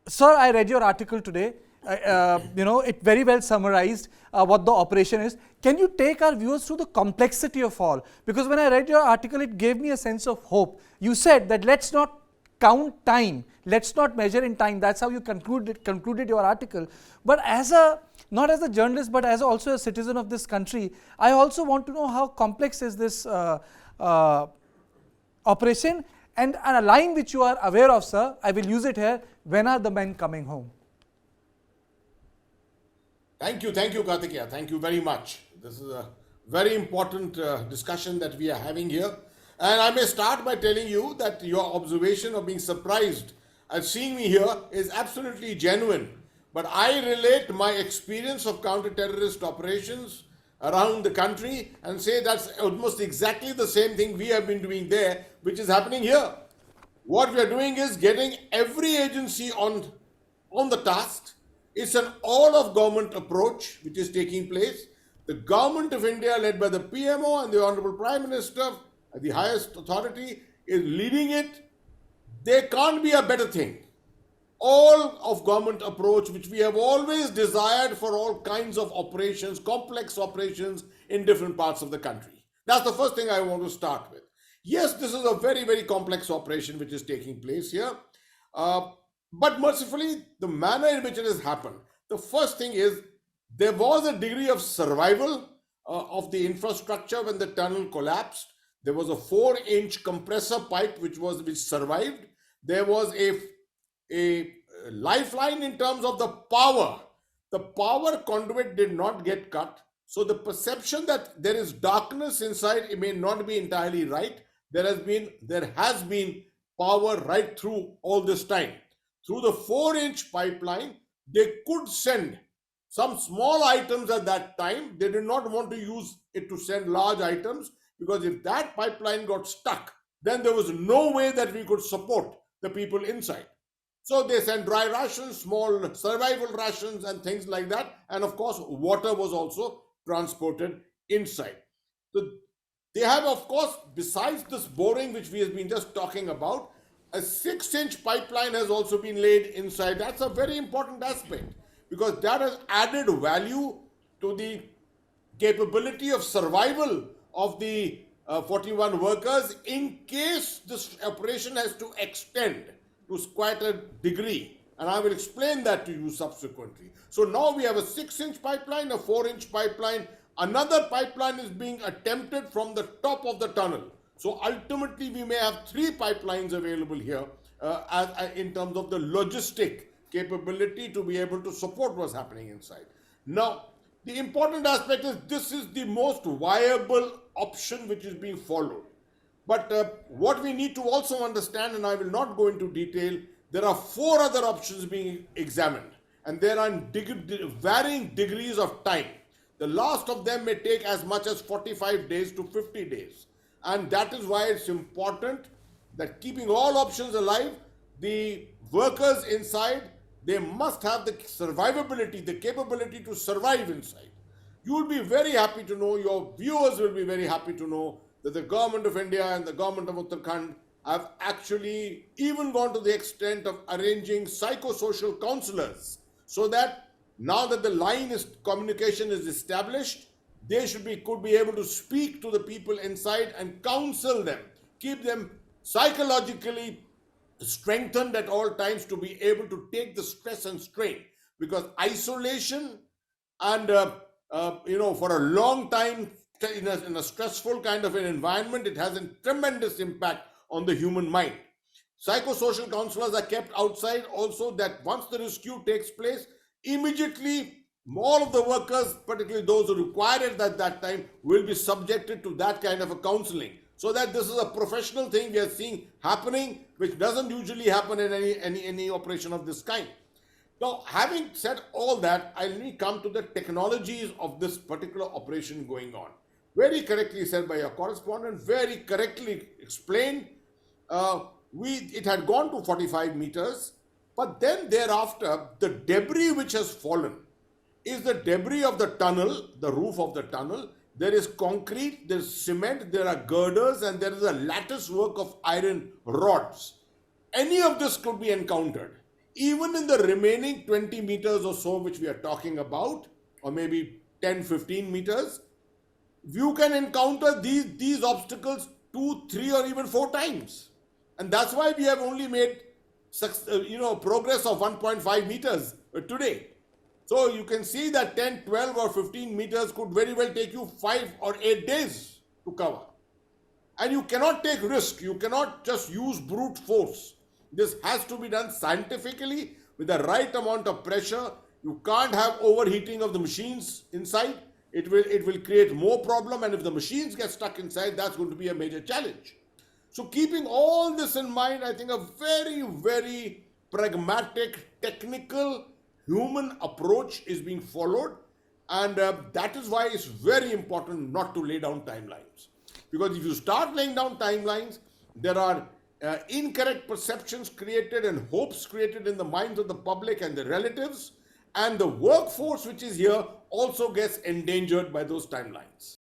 Sir, I read your article today. It very well summarized what the operation is. Can you take our viewers through the complexity of all? Because when I read your article, it gave me a sense of hope. You said that let's not count time, let's not measure in time. That's how you concluded your article. But not as a journalist, but as also a citizen of this country, I also want to know how complex is this operation. And a line which you are aware of, sir, I will use it here. When are the men coming home? Thank you, Kartikeya. Thank you very much. This is a very important discussion that we are having here. And I may start by telling you that your observation of being surprised at seeing me here is absolutely genuine. But I relate my experience of counter-terrorist operations around the country and say that's almost exactly the same thing we have been doing there, which is happening here. What we are doing is getting every agency on the task. It's an all-of-government approach which is taking place. The government of India, led by the PMO and the Honorable Prime Minister, the highest authority, is leading it. There can't be a better thing. All-of-government approach, which we have always desired for all kinds of operations, complex operations in different parts of the country. That's the first thing I want to start with. Yes, this is a very, very complex operation which is taking place here. But mercifully, the manner in which it has happened, the first thing is there was a degree of survival of the infrastructure when the tunnel collapsed. There was a 4-inch compressor pipe which survived. There was a lifeline in terms of the power. The power conduit did not get cut. So the perception that there is darkness inside, it may not be entirely right. There has been power right through all this time. Through the 4-inch pipeline, they could send some small items at that time. They did not want to use it to send large items, because if that pipeline got stuck, then there was no way that we could support the people inside. So they sent dry rations, small survival rations and things like that. And of course, water was also transported inside. So they have, of course, besides this boring which we have been just talking about, a 6-inch pipeline has also been laid inside. That's a very important aspect, because that has added value to the capability of survival of the 41 workers in case this operation has to extend to quite a degree. And I will explain that to you subsequently. So now we have a 6-inch pipeline, a 4-inch pipeline. Another pipeline is being attempted from the top of the tunnel. So ultimately, we may have 3 pipelines available here in terms of the logistic capability to be able to support what's happening inside. Now, the important aspect is this is the most viable option which is being followed. But what we need to also understand, and I will not go into detail, there are 4 other options being examined, and there are varying degrees of time. The last of them may take as much as 45 days to 50 days. And that is why it's important that keeping all options alive, the workers inside, they must have the survivability, the capability to survive inside. You will be very happy to know, your viewers will be very happy to know that the government of India and the government of Uttarakhand have actually even gone to the extent of arranging psychosocial counselors, so that now that the communication is established, they could be able to speak to the people inside and counsel them, keep them psychologically strengthened at all times to be able to take the stress and strain. Because isolation and for a long time in a stressful kind of an environment, it has a tremendous impact on the human mind. Psychosocial counselors are kept outside also, that once the rescue takes place, immediately all of the workers, particularly those who require it at that time, will be subjected to that kind of a counseling. So that this is a professional thing we are seeing happening, which doesn't usually happen in any operation of this kind. Now, having said all that, let me come to the technologies of this particular operation going on. Very correctly said by your correspondent, very correctly explained. It had gone to 45 meters, but then thereafter, the debris which has fallen is the debris of the tunnel, the roof of the tunnel. There is concrete, there is cement, there are girders, and there is a lattice work of iron rods. Any of this could be encountered. even in the remaining 20 meters or so, which we are talking about, or maybe 10, 15 meters, you can encounter these obstacles 2, 3, or even 4 times. And that's why we have only made progress of 1.5 meters today. So you can see that 10, 12, or 15 meters could very well take you 5 or 8 days to cover. And you cannot take risk. You cannot just use brute force. This has to be done scientifically with the right amount of pressure. You can't have overheating of the machines inside. It will create more problem, and if the machines get stuck inside, that's going to be a major challenge. So keeping all this in mind, I think a very, very pragmatic, technical, human approach is being followed, and that is why it's very important not to lay down timelines. Because if you start laying down timelines, there are incorrect perceptions created and hopes created in the minds of the public and the relatives, and the workforce which is here also gets endangered by those timelines.